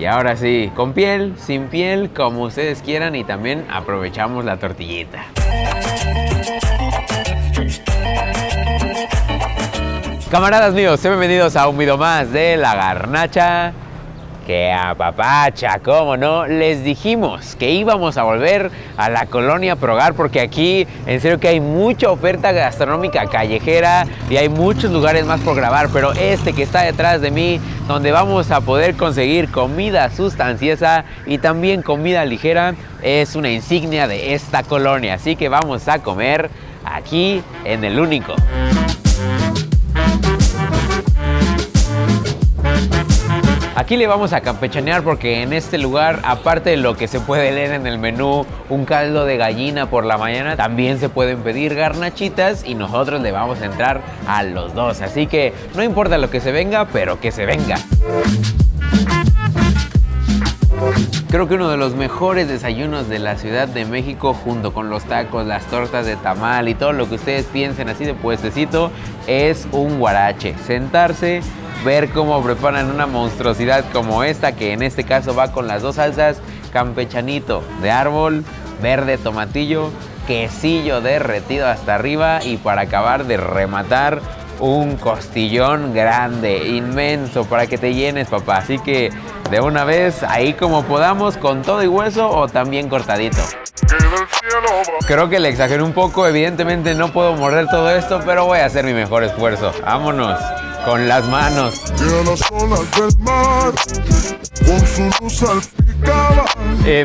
Y ahora sí, con piel, sin piel, como ustedes quieran, y también aprovechamos la tortillita. Camaradas míos, sean bienvenidos a un video más de La Garnacha que apapacha, cómo no. Les dijimos que íbamos a volver a la colonia Progar porque aquí en serio que hay mucha oferta gastronómica callejera y hay muchos lugares más por grabar, pero este que está detrás de mí, donde vamos a poder conseguir comida sustanciosa y también comida ligera, es una insignia de esta colonia, así que vamos a comer aquí en El Único. Aquí le vamos a campechanear porque en este lugar, aparte de lo que se puede leer en el menú, un caldo de gallina por la mañana, también se pueden pedir garnachitas y nosotros le vamos a entrar a los dos. Así que no importa lo que se venga, pero que se venga. Creo que uno de los mejores desayunos de la Ciudad de México, junto con los tacos, las tortas de tamal y todo lo que ustedes piensen así de puestecito, es un huarache. Sentarse, ver cómo preparan una monstruosidad como esta, que en este caso va con las dos salsas, campechanito de árbol, verde tomatillo, quesillo derretido hasta arriba y para acabar de rematar, un costillón grande, inmenso, para que te llenes, papá. Así que de una vez, ahí como podamos, con todo y hueso o también cortadito. Creo que le exageré un poco, evidentemente no puedo morder todo esto, pero voy a hacer mi mejor esfuerzo. Vámonos, con las manos.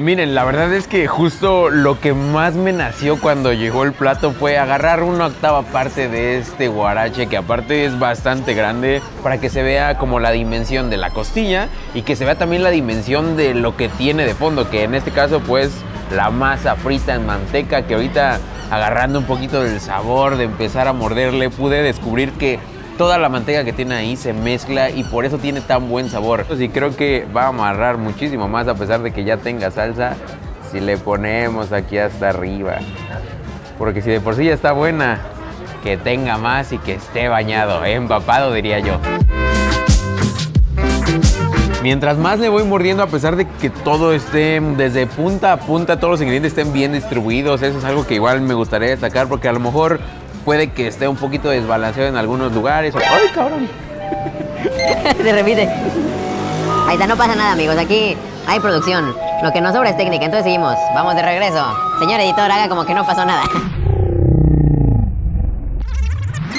Miren, la verdad es que justo lo que más me nació cuando llegó el plato fue agarrar una octava parte de este huarache, que aparte es bastante grande, para que se vea como la dimensión de la costilla y que se vea también la dimensión de lo que tiene de fondo, que en este caso pues la masa frita en manteca, que ahorita agarrando un poquito del sabor, de empezar a morderle, pude descubrir que toda la manteca que tiene ahí se mezcla y por eso tiene tan buen sabor. Y creo que va a amarrar muchísimo más, a pesar de que ya tenga salsa, si le ponemos aquí hasta arriba. Porque si de por sí ya está buena, que tenga más y que esté bañado, empapado diría yo. Mientras más le voy mordiendo, a pesar de que todo esté desde punta a punta, todos los ingredientes estén bien distribuidos, eso es algo que igual me gustaría destacar, porque a lo mejor puede que esté un poquito desbalanceado en algunos lugares. ¡Ay, cabrón! Se repite. Ahí está, no pasa nada, amigos. Aquí hay producción. Lo que nos sobra es técnica, entonces seguimos. Vamos de regreso. Señor editor, haga como que no pasó nada.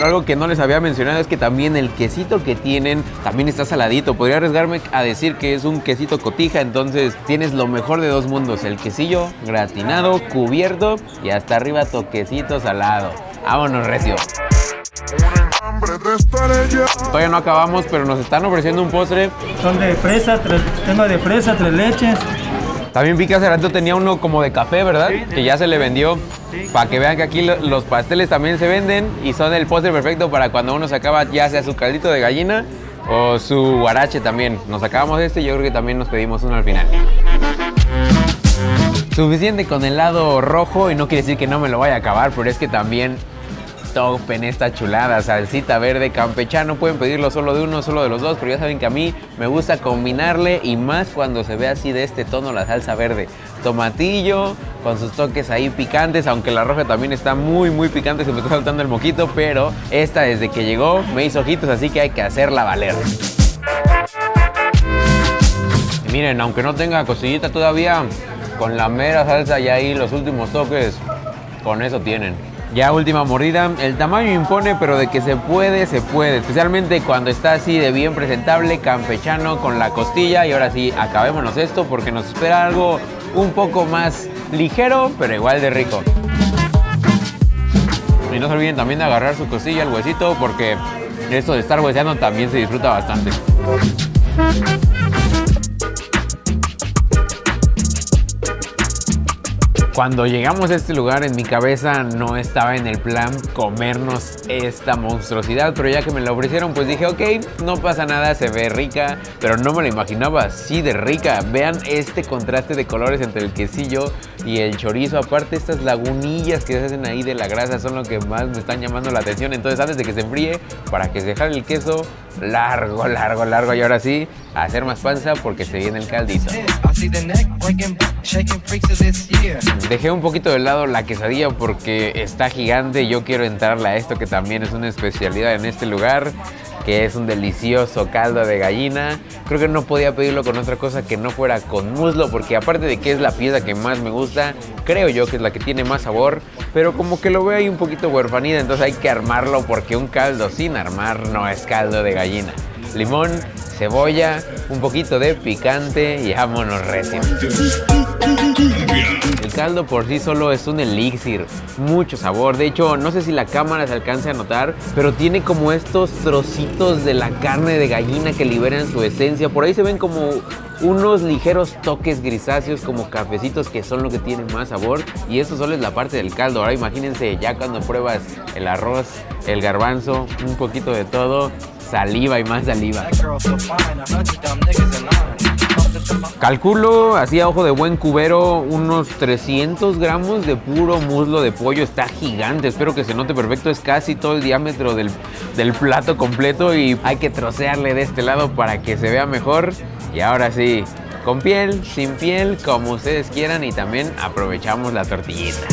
Algo que no les había mencionado es que también el quesito que tienen también está saladito. Podría arriesgarme a decir que es un quesito cotija, entonces tienes lo mejor de dos mundos. El quesillo gratinado, cubierto y hasta arriba toquecito salado. Vámonos, recio. Todavía no acabamos, pero nos están ofreciendo un postre. Son de fresa, tengo de fresa, 3 leches. También vi que hace rato tenía uno como de café, ¿verdad? Sí, que ya se le vendió. Sí. Para que vean que aquí los pasteles también se venden y son el postre perfecto para cuando uno se acaba ya sea su caldito de gallina o su huarache también. Nos acabamos este y yo creo que también nos pedimos uno al final. Suficiente con el lado rojo, y no quiere decir que no me lo vaya a acabar, pero es que también topen esta chulada, salsita verde campechano. Pueden pedirlo solo de uno, solo de los dos, pero ya saben que a mí me gusta combinarle, y más cuando se ve así de este tono la salsa verde. Tomatillo con sus toques ahí picantes, aunque la roja también está muy picante, se me está saltando el moquito, pero esta desde que llegó me hizo ojitos, así que hay que hacerla valer. Y miren, aunque no tenga costillita todavía, con la mera salsa y ahí los últimos toques, con eso tienen. Ya última mordida, el tamaño impone, pero de que se puede, especialmente cuando está así de bien presentable, campechano con la costilla. Y ahora sí, acabémonos esto porque nos espera algo un poco más ligero, pero igual de rico. Y no se olviden también de agarrar su costilla, el huesito, porque esto de estar hueseando también se disfruta bastante. Cuando llegamos a este lugar, en mi cabeza no estaba en el plan comernos esta monstruosidad, pero ya que me la ofrecieron, pues dije, ok, no pasa nada, se ve rica, pero no me la imaginaba así de rica. Vean este contraste de colores entre el quesillo y el chorizo. Aparte, estas lagunillas que se hacen ahí de la grasa son lo que más me están llamando la atención. Entonces, antes de que se enfríe, para que se jale el queso, largo, largo, largo. Y ahora sí, a hacer más panza porque se viene el caldito. Dejé un poquito de lado la quesadilla porque está gigante. Yo quiero entrarle a esto que también es una especialidad en este lugar, que es un delicioso caldo de gallina. Creo que no podía pedirlo con otra cosa que no fuera con muslo, porque aparte de que es la pieza que más me gusta, creo yo que es la que tiene más sabor, pero como que lo veo ahí un poquito huerfanida, entonces hay que armarlo porque un caldo sin armar no es caldo de gallina. Limón, cebolla, un poquito de picante y vámonos recio. El caldo por sí solo es un elixir, mucho sabor. De hecho, no sé si la cámara se alcance a notar, pero tiene como estos trocitos de la carne de gallina que liberan su esencia. Por ahí se ven como unos ligeros toques grisáceos, como cafecitos, que son lo que tiene más sabor. Y esto solo es la parte del caldo. Ahora imagínense ya cuando pruebas el arroz, el garbanzo, un poquito de todo. Saliva y más saliva. Calculo, así a ojo de buen cubero, unos 300 gramos de puro muslo de pollo. Está gigante, espero que se note perfecto. Es casi todo el diámetro del plato completo y hay que trocearle de este lado para que se vea mejor. Y ahora sí, con piel, sin piel, como ustedes quieran, y también aprovechamos la tortillita.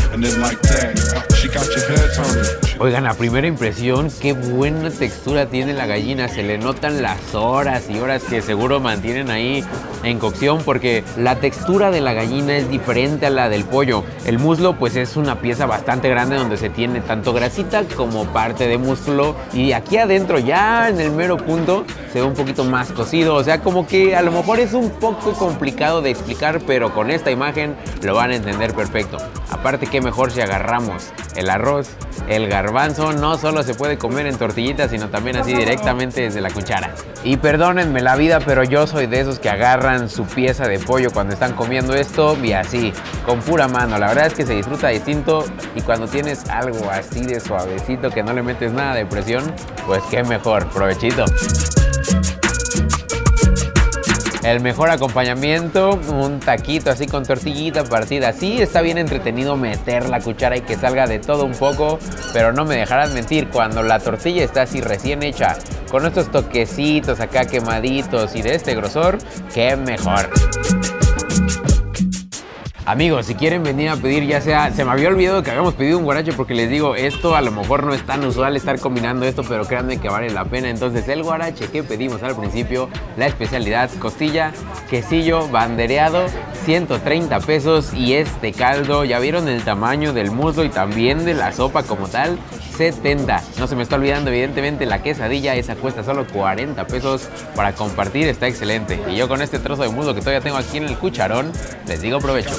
Oigan, a primera impresión, qué buena textura tiene la gallina. Se le notan las horas y horas que seguro mantienen ahí en cocción, porque la textura de la gallina es diferente a la del pollo. El muslo pues es una pieza bastante grande donde se tiene tanto grasita como parte de músculo, y aquí adentro ya en el mero punto se ve un poquito más cocido. O sea, como que a lo mejor es un poco complicado de explicar, pero con esta imagen lo van a entender perfecto. Aparte, qué mejor si agarramos el arroz, el garbanzo. No solo se puede comer en tortillitas, sino también así directamente desde la cuchara. Y perdónenme la vida, pero yo soy de esos que agarran su pieza de pollo cuando están comiendo esto y así, con pura mano. La verdad es que se disfruta distinto, y cuando tienes algo así de suavecito que no le metes nada de presión, pues qué mejor. Provechito. El mejor acompañamiento, un taquito así con tortillita partida. Sí, está bien entretenido meter la cuchara y que salga de todo un poco, pero no me dejarás mentir, cuando la tortilla está así recién hecha, con estos toquecitos acá quemaditos y de este grosor, qué mejor. Amigos, si quieren venir a pedir, ya sea, se me había olvidado que habíamos pedido un guarache, porque les digo, esto a lo mejor no es tan usual estar combinando esto, pero créanme que vale la pena. Entonces, el guarache que pedimos al principio, la especialidad, costilla, quesillo, bandereado, 130 pesos. Y este caldo, ya vieron el tamaño del muslo y también de la sopa como tal, 70. No se me está olvidando, evidentemente, la quesadilla, esa cuesta solo 40 pesos. Para compartir está excelente. Y yo con este trozo de muslo que todavía tengo aquí en el cucharón, les digo provecho.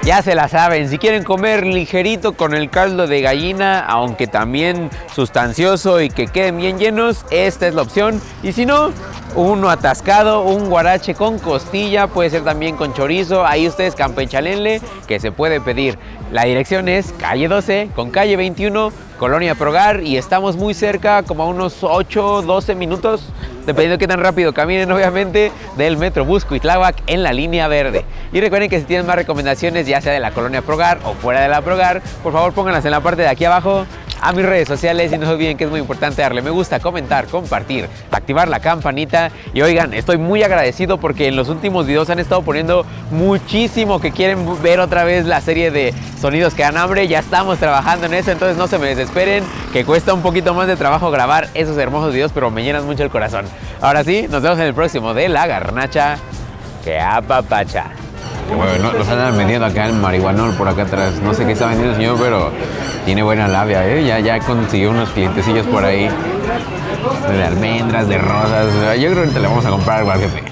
Ya se la saben, si quieren comer ligerito con el caldo de gallina, aunque también sustancioso y que queden bien llenos, esta es la opción. Y si no, uno atascado, un guarache con costilla, puede ser también con chorizo. Ahí ustedes campechalenle, que se puede pedir. La dirección es calle 12 con calle 21, Colonia Progar, y estamos muy cerca, como a unos 8, 12 minutos, dependiendo de qué tan rápido caminen, obviamente, del Metrobús Cuitláhuac en la línea verde. Y recuerden que si tienen más recomendaciones, ya sea de la Colonia Progar o fuera de la Progar, por favor pónganlas en la parte de aquí abajo, a mis redes sociales, y no se olviden que es muy importante darle me gusta, comentar, compartir, activar la campanita. Y oigan, estoy muy agradecido porque en los últimos videos han estado poniendo muchísimo que quieren ver otra vez la serie de Sonidos que dan hambre. Ya estamos trabajando en eso, entonces no se me desesperen, que cuesta un poquito más de trabajo grabar esos hermosos videos, pero me llenan mucho el corazón. Ahora sí, nos vemos en el próximo de La Garnacha que apapacha. Bueno, nos andan vendiendo acá el marihuanol por acá atrás. No sé qué está vendiendo el señor, pero tiene buena labia, ¿eh? Ya consiguió unos clientecillos por ahí. De almendras, de rosas. Yo creo que te le vamos a comprar algo al jefe.